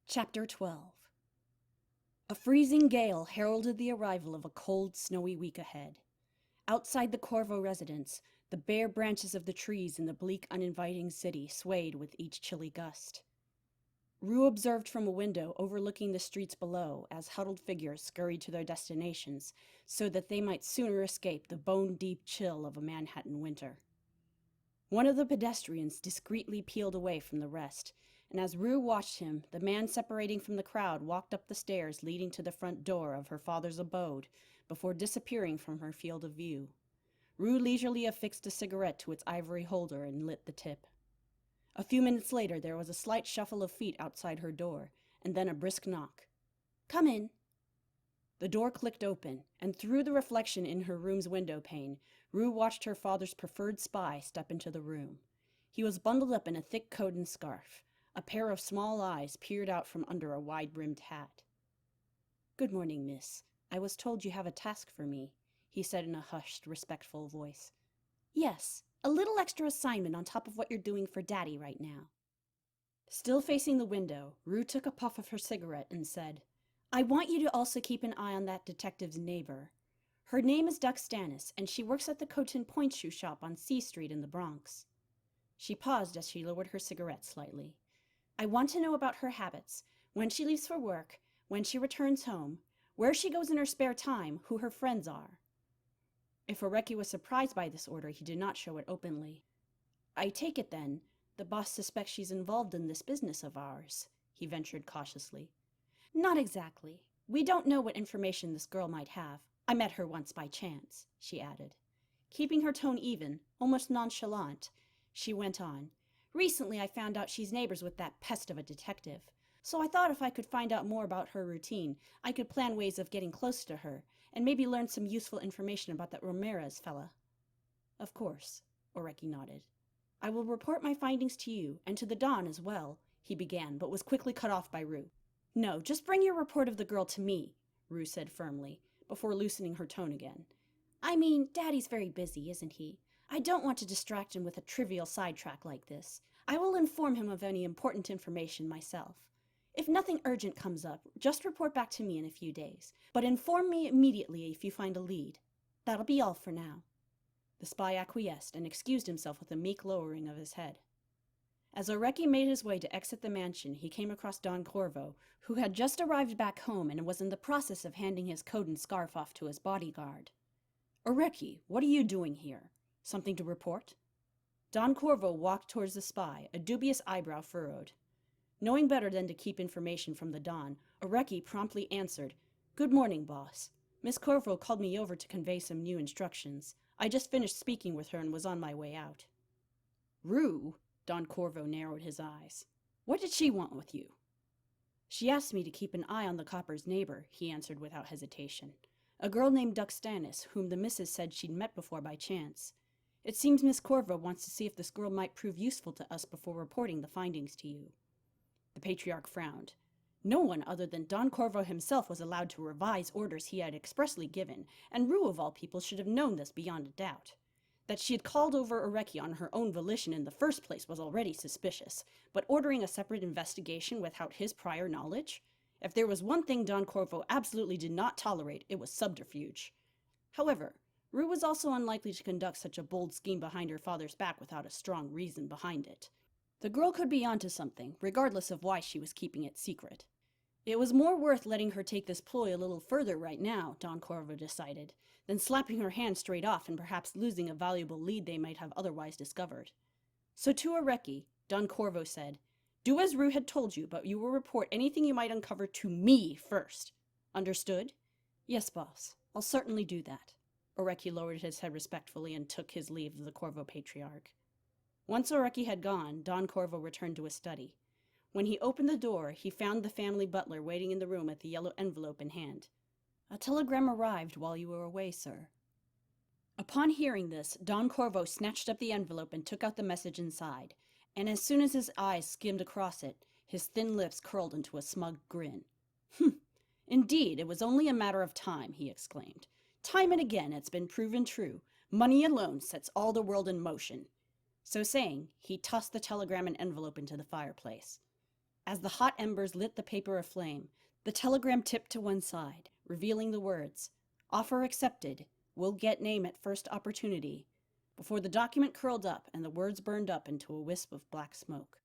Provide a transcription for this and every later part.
Chapter 12. A freezing gale heralded the arrival of a cold, snowy week ahead. Outside the Corvo residence, the bare branches of the trees in the bleak, uninviting city swayed with each chilly gust. Rue observed from a window overlooking the streets below as huddled figures scurried to their destinations so that they might sooner escape the bone-deep chill of a Manhattan winter. One of the pedestrians discreetly peeled away from the rest, and as Rue watched him, the man separating from the crowd walked up the stairs leading to the front door of her father's abode before disappearing from her field of view. Rue leisurely affixed a cigarette to its ivory holder and lit the tip. A few minutes later there was a slight shuffle of feet outside her door, and then a brisk knock. "Come in." The door clicked open, and through the reflection in her room's window pane, Rue watched her father's preferred spy step into the room. He was bundled up in a thick coat and scarf. A pair of small eyes peered out from under a wide-brimmed hat. "Good morning, miss. I was told you have a task for me," he said in a hushed, respectful voice. "Yes, a little extra assignment on top of what you're doing for Daddy right now." Still facing the window, Rue took a puff of her cigarette and said, "I want you to also keep an eye on that detective's neighbor. Her name is Duck Stannis, and she works at the Coat and Point shoe shop on C Street in the Bronx." She paused as she lowered her cigarette slightly. "I want to know about her habits, when she leaves for work, when she returns home, where she goes in her spare time, who her friends are." If Oreki was surprised by this order, he did not show it openly. "I take it, then, the boss suspects she's involved in this business of ours," he ventured cautiously. "Not exactly. We don't know what information this girl might have. I met her once by chance," she added. Keeping her tone even, almost nonchalant, she went on. "Recently I found out she's neighbors with that pest of a detective. So I thought if I could find out more about her routine, I could plan ways of getting close to her, and maybe learn some useful information about that Ramirez fella." "Of course," Oreki nodded. "I will report my findings to you, and to the Don as well," he began, but was quickly cut off by Rue. "No, just bring your report of the girl to me," Rue said firmly, before loosening her tone again. "I mean, Daddy's very busy, isn't he? I don't want to distract him with a trivial sidetrack like this. I will inform him of any important information myself. If nothing urgent comes up, just report back to me in a few days, but inform me immediately if you find a lead. That'll be all for now." The spy acquiesced and excused himself with a meek lowering of his head. As Oreki made his way to exit the mansion, he came across Don Corvo, who had just arrived back home and was in the process of handing his coat and scarf off to his bodyguard. "Oreki, what are you doing here? Something to report?" Don Corvo walked towards the spy, a dubious eyebrow furrowed. Knowing better than to keep information from the Don, Oreki promptly answered, "Good morning, boss. Miss Corvo called me over to convey some new instructions. I just finished speaking with her and was on my way out." "Rue?" Don Corvo narrowed his eyes. "What did she want with you?" "She asked me to keep an eye on the copper's neighbor," he answered without hesitation. "A girl named Duck Stannis, whom the missus said she'd met before by chance. It seems Miss Corvo wants to see if this girl might prove useful to us before reporting the findings to you." The patriarch frowned. No one other than Don Corvo himself was allowed to revise orders he had expressly given, and Rue of all people should have known this beyond a doubt. That she had called over Oreki on her own volition in the first place was already suspicious, but ordering a separate investigation without his prior knowledge? If there was one thing Don Corvo absolutely did not tolerate, it was subterfuge. However, Rue was also unlikely to conduct such a bold scheme behind her father's back without a strong reason behind it. The girl could be onto something, regardless of why she was keeping it secret. It was more worth letting her take this ploy a little further right now, Don Corvo decided, than slapping her hand straight off and perhaps losing a valuable lead they might have otherwise discovered. So to Oreki, Don Corvo said, "Do as Rue had told you, but you will report anything you might uncover to me first. Understood?" "Yes, boss. I'll certainly do that." Oreki lowered his head respectfully and took his leave of the Corvo patriarch. Once Oreki had gone, Don Corvo returned to his study. When he opened the door, he found the family butler waiting in the room with the yellow envelope in hand. "A telegram arrived while you were away, sir." Upon hearing this, Don Corvo snatched up the envelope and took out the message inside, and as soon as his eyes skimmed across it, his thin lips curled into a smug grin. "Indeed, it was only a matter of time," he exclaimed. "Time and again it's been proven true. Money alone sets all the world in motion." So saying, he tossed the telegram and envelope into the fireplace. As the hot embers lit the paper aflame, the telegram tipped to one side, revealing the words, "Offer accepted. Will get name at first opportunity," before the document curled up and the words burned up into a wisp of black smoke.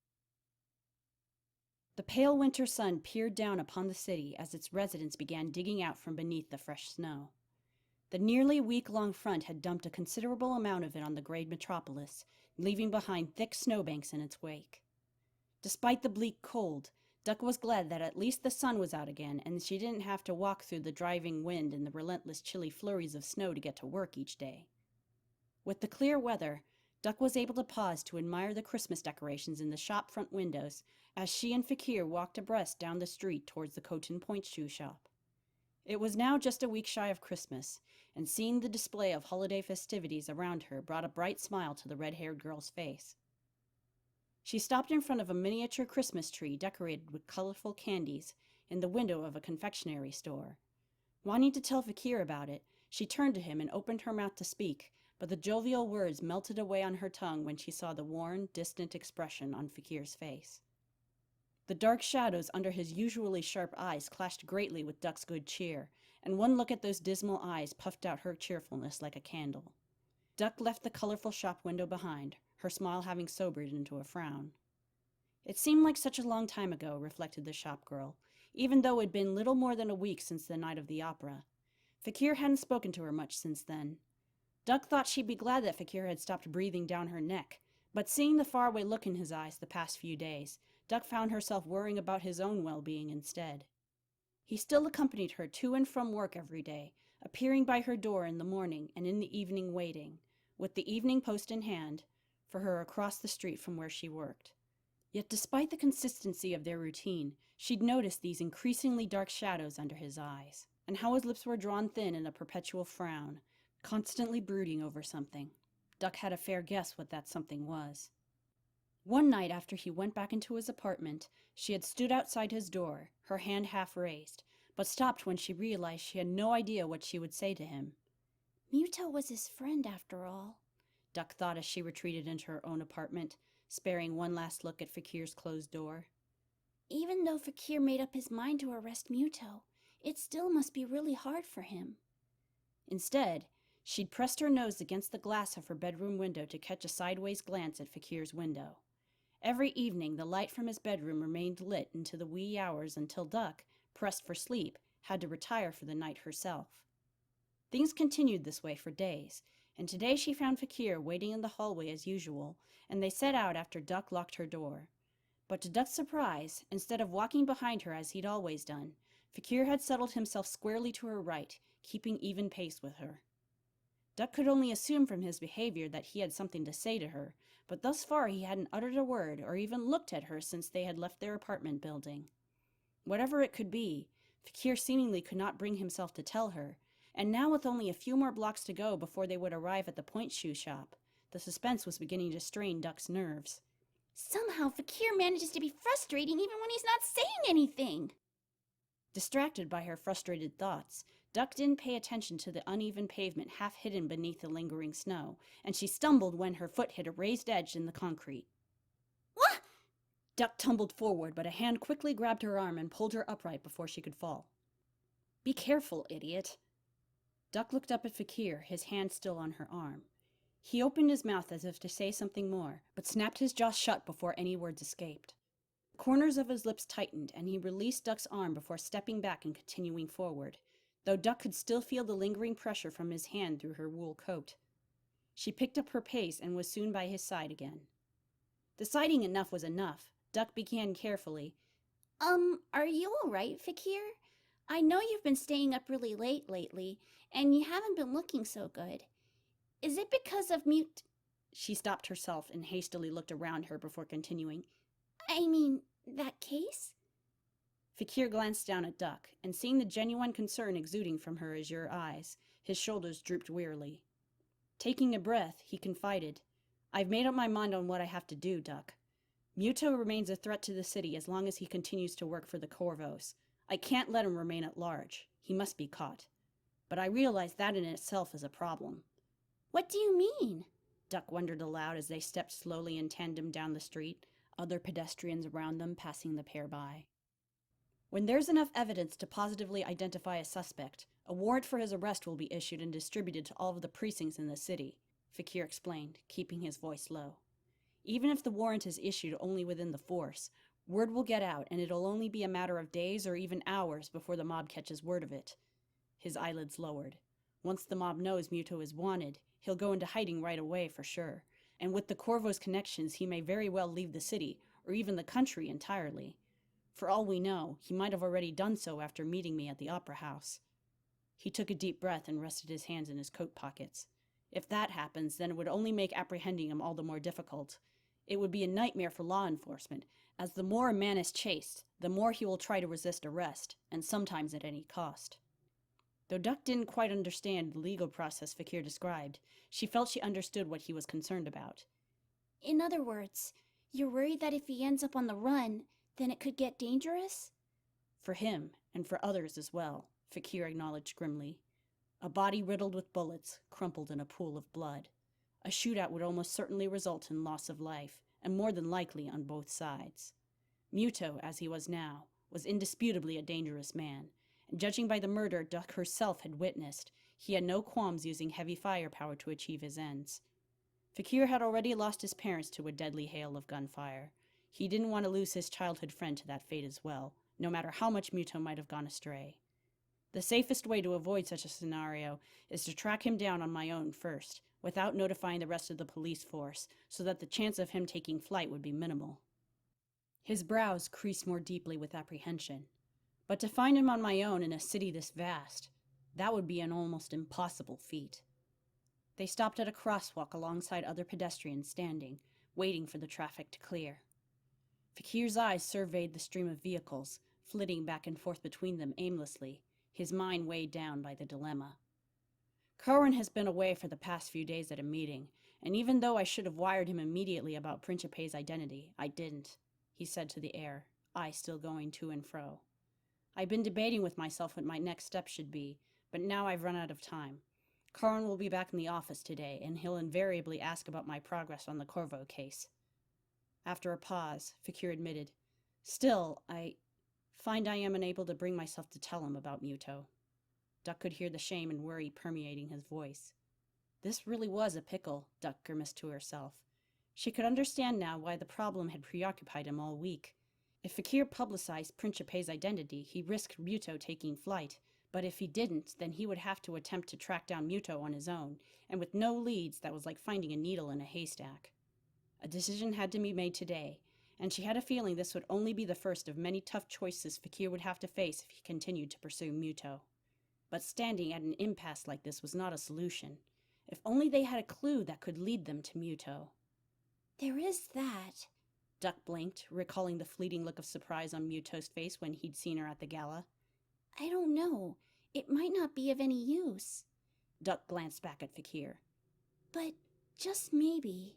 The pale winter sun peered down upon the city as its residents began digging out from beneath the fresh snow. The nearly week-long front had dumped a considerable amount of it on the gray metropolis, leaving behind thick snowbanks in its wake. Despite the bleak cold, Duck was glad that at least the sun was out again and she didn't have to walk through the driving wind and the relentless chilly flurries of snow to get to work each day. With the clear weather, Duck was able to pause to admire the Christmas decorations in the shop front windows as she and Fakir walked abreast down the street towards the Coton Point shoe shop. It was now just a week shy of Christmas, and seeing the display of holiday festivities around her brought a bright smile to the red-haired girl's face. She stopped in front of a miniature Christmas tree decorated with colorful candies in the window of a confectionery store. Wanting to tell Fakir about it, she turned to him and opened her mouth to speak, but the jovial words melted away on her tongue when she saw the worn, distant expression on Fakir's face. The dark shadows under his usually sharp eyes clashed greatly with Duck's good cheer, and one look at those dismal eyes puffed out her cheerfulness like a candle. Duck left the colorful shop window behind, her smile having sobered into a frown. It seemed like such a long time ago, reflected the shop girl, even though it had been little more than a week since the night of the opera. Fakir hadn't spoken to her much since then. Duck thought she'd be glad that Fakir had stopped breathing down her neck, but seeing the faraway look in his eyes the past few days, Duck found herself worrying about his own well-being instead. He still accompanied her to and from work every day, appearing by her door in the morning and in the evening waiting, with the evening post in hand, for her across the street from where she worked. Yet despite the consistency of their routine, she'd noticed these increasingly dark shadows under his eyes, and how his lips were drawn thin in a perpetual frown, constantly brooding over something. Duck had a fair guess what that something was. One night after he went back into his apartment, she had stood outside his door, her hand half raised, but stopped when she realized she had no idea what she would say to him. Muto was his friend after all, Duck thought as she retreated into her own apartment, sparing one last look at Fakir's closed door. Even though Fakir made up his mind to arrest Muto, it still must be really hard for him. Instead, she'd pressed her nose against the glass of her bedroom window to catch a sideways glance at Fakir's window. Every evening, the light from his bedroom remained lit into the wee hours until Duck, pressed for sleep, had to retire for the night herself. Things continued this way for days, and today she found Fakir waiting in the hallway as usual, and they set out after Duck locked her door. But to Duck's surprise, instead of walking behind her as he'd always done, Fakir had settled himself squarely to her right, keeping even pace with her. Duck could only assume from his behavior that he had something to say to her, but thus far he hadn't uttered a word or even looked at her since they had left their apartment building. Whatever it could be, Fakir seemingly could not bring himself to tell her, and now with only a few more blocks to go before they would arrive at the point shoe shop, the suspense was beginning to strain Duck's nerves. Somehow Fakir manages to be frustrating even when he's not saying anything. Distracted by her frustrated thoughts, Duck didn't pay attention to the uneven pavement half hidden beneath the lingering snow, and she stumbled when her foot hit a raised edge in the concrete. What? Duck tumbled forward, but a hand quickly grabbed her arm and pulled her upright before she could fall. Be careful, idiot. Duck looked up at Fakir, his hand still on her arm. He opened his mouth as if to say something more, but snapped his jaw shut before any words escaped. The corners of his lips tightened, and he released Duck's arm before stepping back and continuing forward, though Duck could still feel the lingering pressure from his hand through her wool coat. She picked up her pace and was soon by his side again. Deciding enough was enough, Duck began carefully. Are you all right, Fakir? I know you've been staying up really late lately, and you haven't been looking so good. Is it because of Mute? She stopped herself and hastily looked around her before continuing. I mean, that case? Fakir glanced down at Duck, and seeing the genuine concern exuding from her azure eyes, his shoulders drooped wearily. Taking a breath, he confided, I've made up my mind on what I have to do, Duck. Muto remains a threat to the city as long as he continues to work for the Corvos. I can't let him remain at large. He must be caught. But I realize that in itself is a problem. What do you mean? Duck wondered aloud as they stepped slowly in tandem down the street, other pedestrians around them passing the pair by. When there's enough evidence to positively identify a suspect, a warrant for his arrest will be issued and distributed to all of the precincts in the city, Fakir explained, keeping his voice low. Even if the warrant is issued only within the force, word will get out and it'll only be a matter of days or even hours before the mob catches word of it. His eyelids lowered. Once the mob knows Muto is wanted, he'll go into hiding right away for sure, and with the Corvo's connections he may very well leave the city, or even the country entirely. For all we know, he might have already done so after meeting me at the opera house. He took a deep breath and rested his hands in his coat pockets. If that happens, then it would only make apprehending him all the more difficult. It would be a nightmare for law enforcement, as the more a man is chased, the more he will try to resist arrest, and sometimes at any cost. Though Duck didn't quite understand the legal process Fakir described, she felt she understood what he was concerned about. In other words, you're worried that if he ends up on the run, then it could get dangerous? For him, and for others as well, Fakir acknowledged grimly. A body riddled with bullets, crumpled in a pool of blood. A shootout would almost certainly result in loss of life, and more than likely on both sides. Muto, as he was now, was indisputably a dangerous man, and judging by the murder Duck herself had witnessed, he had no qualms using heavy firepower to achieve his ends. Fakir had already lost his parents to a deadly hail of gunfire. He didn't want to lose his childhood friend to that fate as well, no matter how much Muto might have gone astray. The safest way to avoid such a scenario is to track him down on my own first, without notifying the rest of the police force, so that the chance of him taking flight would be minimal. His brows creased more deeply with apprehension. But to find him on my own in a city this vast, that would be an almost impossible feat. They stopped at a crosswalk alongside other pedestrians standing, waiting for the traffic to clear. Fakir's eyes surveyed the stream of vehicles, flitting back and forth between them aimlessly, his mind weighed down by the dilemma. Curran has been away for the past few days at a meeting, and even though I should have wired him immediately about Principe's identity, I didn't, he said to the air, I still going to and fro. I've been debating with myself what my next step should be, but now I've run out of time. Curran will be back in the office today, and he'll invariably ask about my progress on the Corvo case. After a pause, Fakir admitted, Still, I find I am unable to bring myself to tell him about Muto. Duck could hear the shame and worry permeating his voice. This really was a pickle, Duck grimaced to herself. She could understand now why the problem had preoccupied him all week. If Fakir publicized Principe's identity, he risked Muto taking flight, but if he didn't, then he would have to attempt to track down Muto on his own, and with no leads, that was like finding a needle in a haystack. A decision had to be made today, and she had a feeling this would only be the first of many tough choices Fakir would have to face if he continued to pursue Muto. But standing at an impasse like this was not a solution. If only they had a clue that could lead them to Muto. There is that. Duck blinked, recalling the fleeting look of surprise on Muto's face when he'd seen her at the gala. I don't know. It might not be of any use. Duck glanced back at Fakir. But just maybe.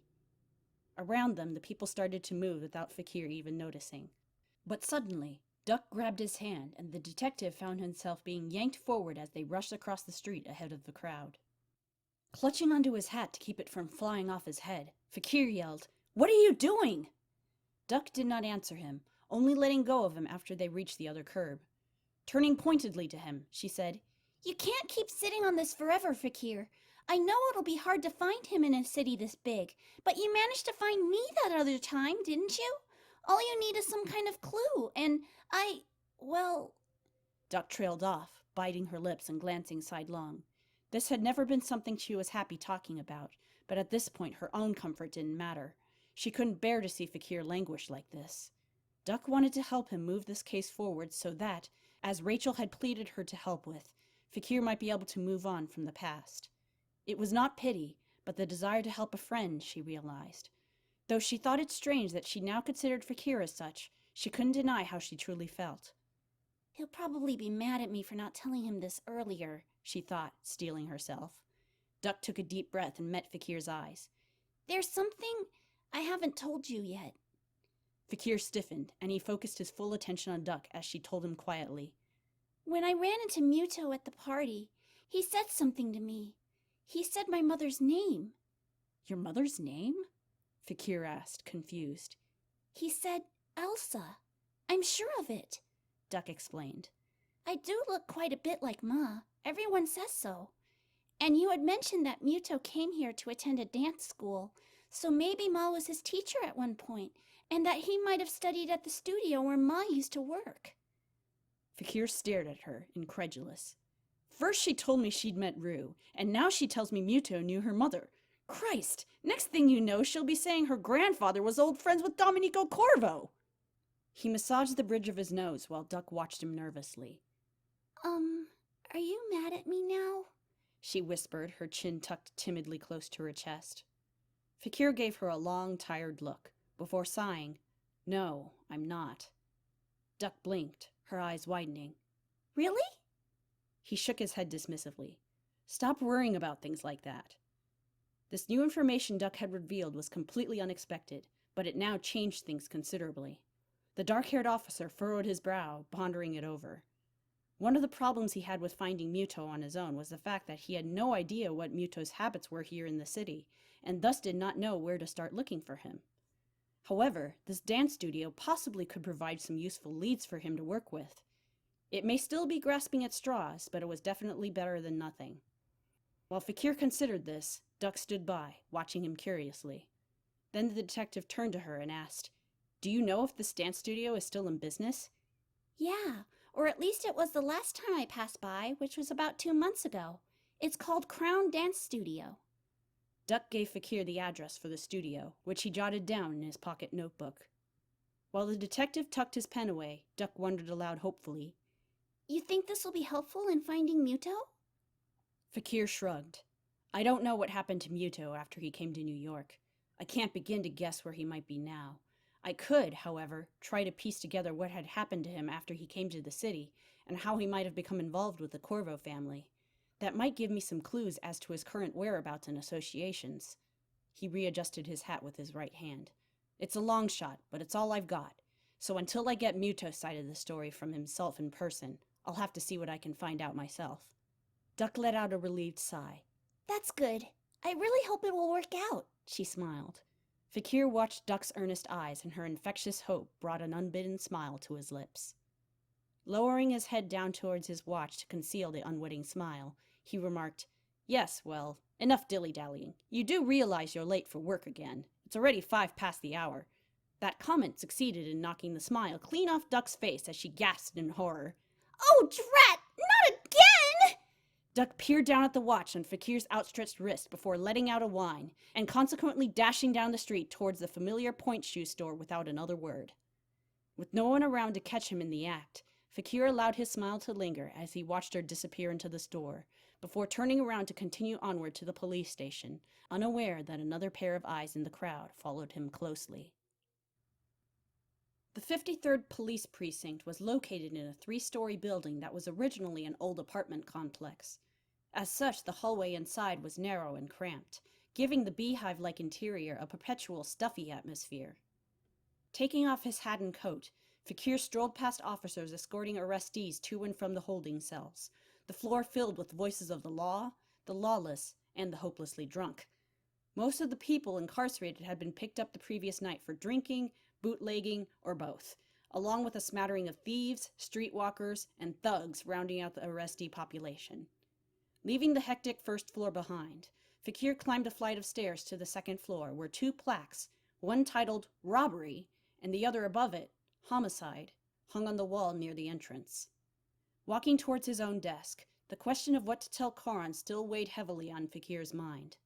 Around them, the people started to move without Fakir even noticing. But suddenly, Duck grabbed his hand, and the detective found himself being yanked forward as they rushed across the street ahead of the crowd. Clutching onto his hat to keep it from flying off his head, Fakir yelled, "What are you doing?" Duck did not answer him, only letting go of him after they reached the other curb. Turning pointedly to him, she said, You can't keep sitting on this forever, Fakir. I know it'll be hard to find him in a city this big, but you managed to find me that other time, didn't you? All you need is some kind of clue, and well... Duck trailed off, biting her lips and glancing sidelong. This had never been something she was happy talking about, but at this point her own comfort didn't matter. She couldn't bear to see Fakir languish like this. Duck wanted to help him move this case forward so that, as Rachel had pleaded her to help with, Fakir might be able to move on from the past. It was not pity, but the desire to help a friend, she realized. Though she thought it strange that she now considered Fakir as such, she couldn't deny how she truly felt. He'll probably be mad at me for not telling him this earlier, she thought, steeling herself. Duck took a deep breath and met Fakir's eyes. There's something I haven't told you yet. Fakir stiffened, and he focused his full attention on Duck as she told him quietly. When I ran into Muto at the party, he said something to me. He said my mother's name. Your mother's name? Fakir asked, confused. He said Elsa. I'm sure of it, Duck explained. I do look quite a bit like Ma. Everyone says so. And you had mentioned that Muto came here to attend a dance school, so maybe Ma was his teacher at one point, and that he might have studied at the studio where Ma used to work. Fakir stared at her, incredulous. First she told me she'd met Rue, and now she tells me Muto knew her mother. Christ, next thing you know, she'll be saying her grandfather was old friends with Domenico Corvo. He massaged the bridge of his nose while Duck watched him nervously. Are you mad at me now? She whispered, her chin tucked timidly close to her chest. Fakir gave her a long, tired look, before sighing, No, I'm not. Duck blinked, her eyes widening. Really? He shook his head dismissively. Stop worrying about things like that. This new information Duck had revealed was completely unexpected, but it now changed things considerably. The dark-haired officer furrowed his brow, pondering it over. One of the problems he had with finding Muto on his own was the fact that he had no idea what Muto's habits were here in the city, and thus did not know where to start looking for him. However, this dance studio possibly could provide some useful leads for him to work with. It may still be grasping at straws, but it was definitely better than nothing. While Fakir considered this, Duck stood by, watching him curiously. Then the detective turned to her and asked, Do you know if this dance studio is still in business? Yeah, or at least it was the last time I passed by, which was about 2 months ago. It's called Crown Dance Studio. Duck gave Fakir the address for the studio, which he jotted down in his pocket notebook. While the detective tucked his pen away, Duck wondered aloud hopefully, You think this will be helpful in finding Muto? Fakir shrugged. I don't know what happened to Muto after he came to New York. I can't begin to guess where he might be now. I could, however, try to piece together what had happened to him after he came to the city, and how he might have become involved with the Corvo family. That might give me some clues as to his current whereabouts and associations. He readjusted his hat with his right hand. It's a long shot, but it's all I've got. So until I get Muto's side of the story from himself in person, I'll have to see what I can find out myself. Duck let out a relieved sigh. That's good. I really hope it will work out, she smiled. Fakir watched Duck's earnest eyes, and her infectious hope brought an unbidden smile to his lips. Lowering his head down towards his watch to conceal the unwitting smile, he remarked, Yes, well, enough dilly-dallying. You do realize you're late for work again. It's already 5 past the hour. That comment succeeded in knocking the smile clean off Duck's face as she gasped in horror. Oh, drat! Not again! Duck peered down at the watch on Fakir's outstretched wrist before letting out a whine, and consequently dashing down the street towards the familiar point shoe store without another word. With no one around to catch him in the act, Fakir allowed his smile to linger as he watched her disappear into the store, before turning around to continue onward to the police station, unaware that another pair of eyes in the crowd followed him closely. The 53rd Police Precinct was located in a 3-story building that was originally an old apartment complex. As such, the hallway inside was narrow and cramped, giving the beehive-like interior a perpetual stuffy atmosphere. Taking off his hat and coat, Fakir strolled past officers escorting arrestees to and from the holding cells, the floor filled with voices of the law, the lawless, and the hopelessly drunk. Most of the people incarcerated had been picked up the previous night for drinking, bootlegging, or both, along with a smattering of thieves, streetwalkers, and thugs rounding out the arrestee population. Leaving the hectic first floor behind, Fakir climbed a flight of stairs to the second floor, where 2 plaques, one titled Robbery and the other above it, Homicide, hung on the wall near the entrance. Walking towards his own desk, the question of what to tell Karan still weighed heavily on Fakir's mind.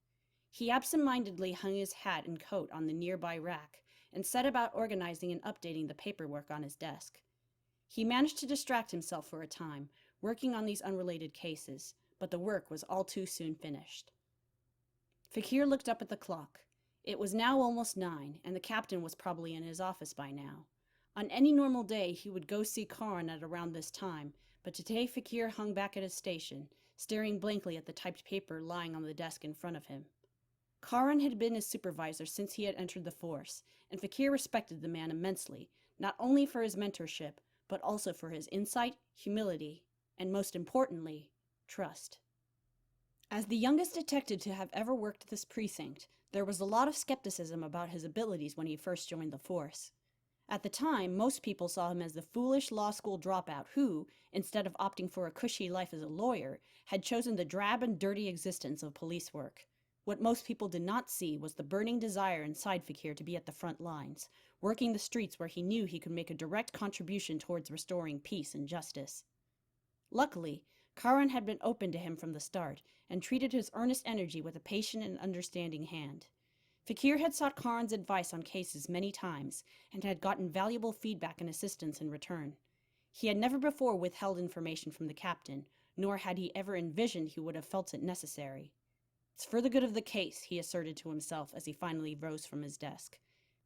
He absent-mindedly hung his hat and coat on the nearby rack and set about organizing and updating the paperwork on his desk. He managed to distract himself for a time, working on these unrelated cases, but the work was all too soon finished. Fakir looked up at the clock. It was now almost 9, and the captain was probably in his office by now. On any normal day, he would go see Karan at around this time, but today Fakir hung back at his station, staring blankly at the typed paper lying on the desk in front of him. Karan had been his supervisor since he had entered the force, and Fakir respected the man immensely, not only for his mentorship, but also for his insight, humility, and most importantly, trust. As the youngest detective to have ever worked this precinct, there was a lot of skepticism about his abilities when he first joined the force. At the time, most people saw him as the foolish law school dropout who, instead of opting for a cushy life as a lawyer, had chosen the drab and dirty existence of police work. What most people did not see was the burning desire inside Fakir to be at the front lines, working the streets where he knew he could make a direct contribution towards restoring peace and justice. Luckily, Karan had been open to him from the start and treated his earnest energy with a patient and understanding hand. Fakir had sought Karan's advice on cases many times and had gotten valuable feedback and assistance in return. He had never before withheld information from the captain, nor had he ever envisioned he would have felt it necessary. It's for the good of the case, he asserted to himself as he finally rose from his desk.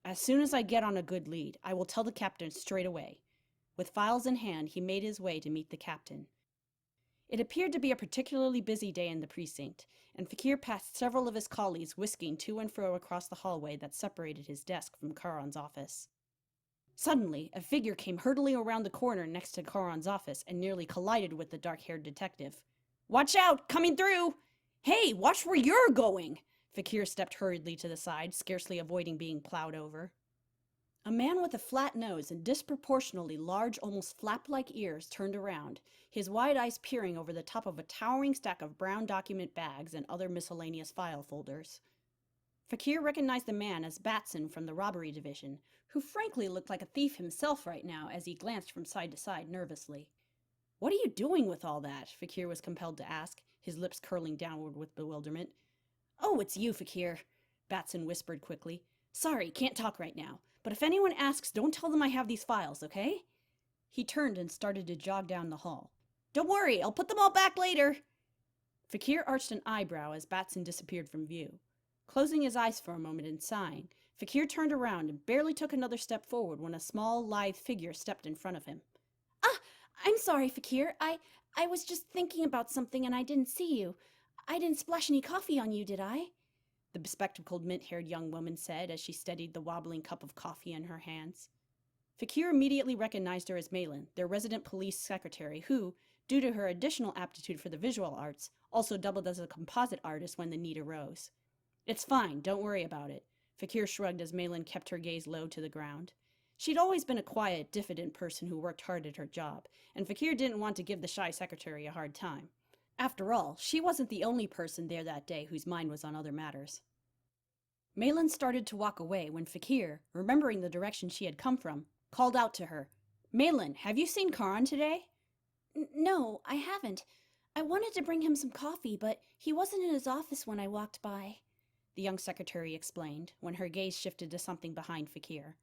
As soon as I get on a good lead, I will tell the captain straight away. With files in hand, he made his way to meet the captain. It appeared to be a particularly busy day in the precinct, and Fakir passed several of his colleagues whisking to and fro across the hallway that separated his desk from Karan's office. Suddenly, a figure came hurtling around the corner next to Karan's office and nearly collided with the dark-haired detective. "Watch out! Coming through! Hey, watch where you're going!" Fakir stepped hurriedly to the side, scarcely avoiding being plowed over. A man with a flat nose and disproportionately large, almost flap-like ears turned around, his wide eyes peering over the top of a towering stack of brown document bags and other miscellaneous file folders. Fakir recognized the man as Batson from the robbery division, who frankly looked like a thief himself right now as he glanced from side to side nervously. "What are you doing with all that?" Fakir was compelled to ask, his lips curling downward with bewilderment. "Oh, it's you, Fakir," Batson whispered quickly. "Sorry, can't talk right now. But if anyone asks, don't tell them I have these files, okay?" He turned and started to jog down the hall. "Don't worry, I'll put them all back later." Fakir arched an eyebrow as Batson disappeared from view. Closing his eyes for a moment and sighing, Fakir turned around and barely took another step forward when a small, lithe figure stepped in front of him. "Ah, I'm sorry, Fakir. I was just thinking about something and I didn't see you. I didn't splash any coffee on you, did I?" The bespectacled, mint-haired young woman said as she steadied the wobbling cup of coffee in her hands. Fakir immediately recognized her as Malin, their resident police secretary, who, due to her additional aptitude for the visual arts, also doubled as a composite artist when the need arose. "It's fine, don't worry about it," Fakir shrugged as Malin kept her gaze low to the ground. She'd always been a quiet, diffident person who worked hard at her job, and Fakir didn't want to give the shy secretary a hard time. After all, she wasn't the only person there that day whose mind was on other matters. Malin started to walk away when Fakir, remembering the direction she had come from, called out to her. "Malin, have you seen Karan today?" No, I haven't. I wanted to bring him some coffee, but he wasn't in his office when I walked by," the young secretary explained, when her gaze shifted to something behind Fakir.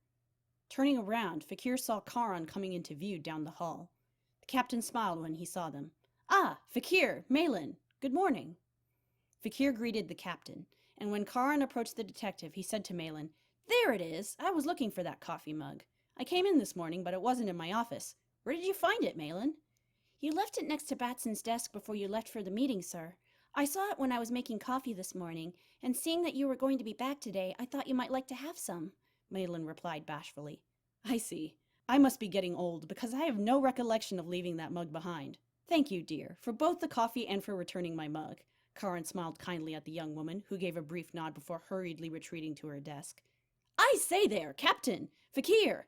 Turning around, Fakir saw Karan coming into view down the hall. The captain smiled when he saw them. "Ah, Fakir, Malin, good morning." Fakir greeted the captain, and when Karan approached the detective, he said to Malin, "There it is! I was looking for that coffee mug. I came in this morning, but it wasn't in my office. Where did you find it, Malin?" "You left it next to Batson's desk before you left for the meeting, sir. I saw it when I was making coffee this morning, and seeing that you were going to be back today, I thought you might like to have some," Malin replied bashfully. "I see. I must be getting old, because I have no recollection of leaving that mug behind. Thank you, dear, for both the coffee and for returning my mug." Karan smiled kindly at the young woman, who gave a brief nod before hurriedly retreating to her desk. "I say there, Captain! Fakir!"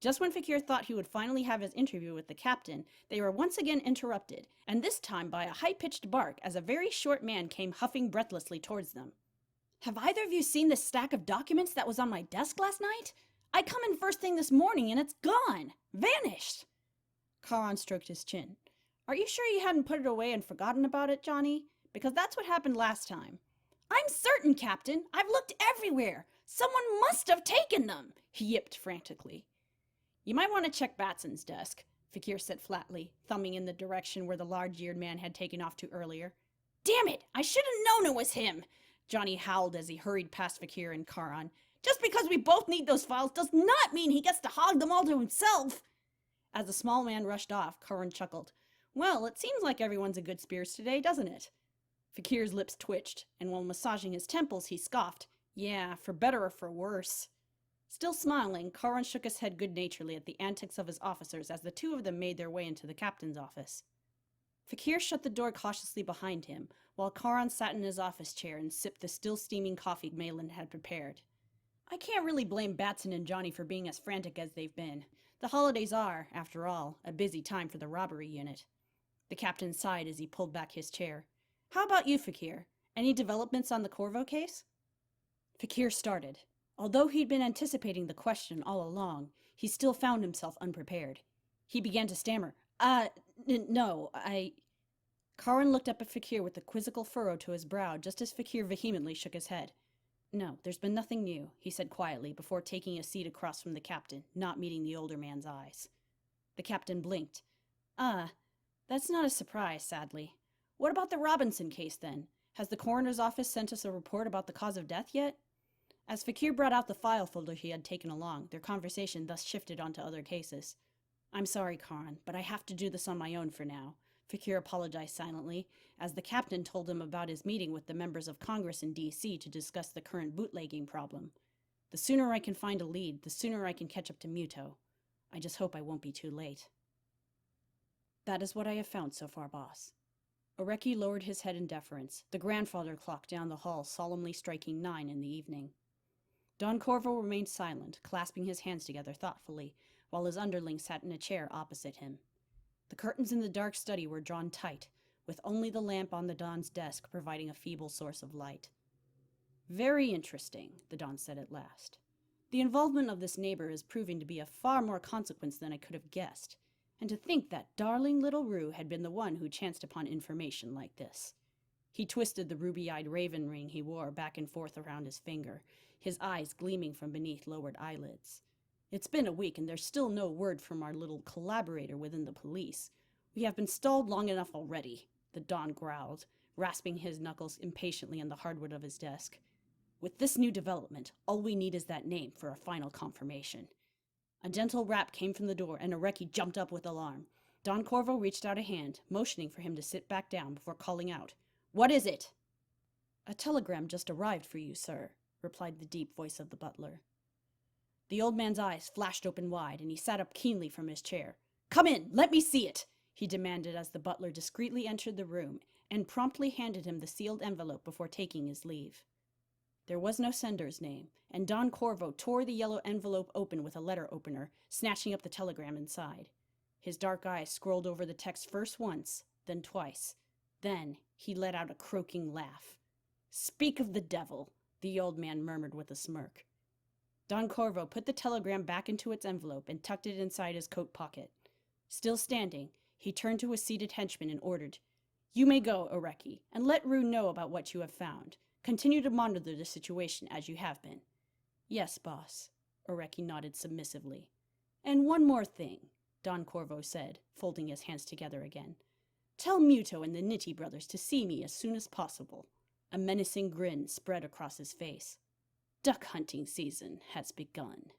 Just when Fakir thought he would finally have his interview with the captain, they were once again interrupted, and this time by a high-pitched bark as a very short man came huffing breathlessly towards them. "Have either of you seen this stack of documents that was on my desk last night? I come in first thing this morning and it's gone! Vanished!" Karan stroked his chin. "Are you sure you hadn't put it away and forgotten about it, Johnny? Because that's what happened last time." "I'm certain, Captain! I've looked everywhere! Someone must have taken them!" he yipped frantically. "You might want to check Batson's desk," Fakir said flatly, thumbing in the direction where the large-eared man had taken off to earlier. "Damn it! I should have known it was him!" Johnny howled as he hurried past Fakir and Karan. "Just because we both need those files does not mean he gets to hog them all to himself!" As the small man rushed off, Karan chuckled. "Well, it seems like everyone's in good spirits today, doesn't it?" Fakir's lips twitched, and while massaging his temples, he scoffed. "Yeah, for better or for worse." Still smiling, Karan shook his head good-naturedly at the antics of his officers as the two of them made their way into the captain's office. Fakir shut the door cautiously behind him, while Karan sat in his office chair and sipped the still-steaming coffee Malin had prepared. I can't really blame Batson and Johnny for being as frantic as they've been. The holidays are, after all, a busy time for the robbery unit. The captain sighed as he pulled back his chair. How about you, Fakir? Any developments on the Corvo case? Fakir started. Although he'd been anticipating the question all along, he still found himself unprepared. He began to stammer. No, Karan looked up at Fakir with a quizzical furrow to his brow just as Fakir vehemently shook his head. No, there's been nothing new, he said quietly before taking a seat across from the captain, not meeting the older man's eyes. The captain blinked. That's not a surprise, sadly. What about the Robinson case, then? Has the coroner's office sent us a report about the cause of death yet? As Fakir brought out the file folder he had taken along, their conversation thus shifted onto other cases. I'm sorry, Karan, but I have to do this on my own for now. Fakir apologized silently, as the captain told him about his meeting with the members of Congress in D.C. to discuss the current bootlegging problem. The sooner I can find a lead, the sooner I can catch up to Muto. I just hope I won't be too late. That is what I have found so far, boss. Oreki lowered his head in deference, the grandfather clock down the hall solemnly striking 9 in the evening. Don Corvo remained silent, clasping his hands together thoughtfully, while his underling sat in a chair opposite him. The curtains in the dark study were drawn tight, with only the lamp on the Don's desk providing a feeble source of light. Very interesting, the Don said at last. The involvement of this neighbor is proving to be of far more consequence than I could have guessed. And to think that darling little Rue had been the one who chanced upon information like this. He twisted the ruby-eyed raven ring he wore back and forth around his finger, his eyes gleaming from beneath lowered eyelids. It's been a week and there's still no word from our little collaborator within the police. We have been stalled long enough already, the Don growled, rasping his knuckles impatiently on the hardwood of his desk. With this new development, all we need is that name for a final confirmation. A gentle rap came from the door, and Oreki jumped up with alarm. Don Corvo reached out a hand, motioning for him to sit back down before calling out, "What is it?" "A telegram just arrived for you, sir," replied the deep voice of the butler. The old man's eyes flashed open wide, and he sat up keenly from his chair. "Come in! Let me see it!" he demanded as the butler discreetly entered the room and promptly handed him the sealed envelope before taking his leave. There was no sender's name, and Don Corvo tore the yellow envelope open with a letter opener, snatching up the telegram inside. His dark eyes scrolled over the text first once, then twice. Then he let out a croaking laugh. "Speak of the devil," the old man murmured with a smirk. Don Corvo put the telegram back into its envelope and tucked it inside his coat pocket. Still standing, he turned to his seated henchman and ordered, "You may go, Oreki, and let Rue know about what you have found. Continue to monitor the situation as you have been." "Yes, boss," Oreki nodded submissively. "And one more thing," Don Corvo said, folding his hands together again. "Tell Muto and the Nitti brothers to see me as soon as possible." A menacing grin spread across his face. "Duck hunting season has begun."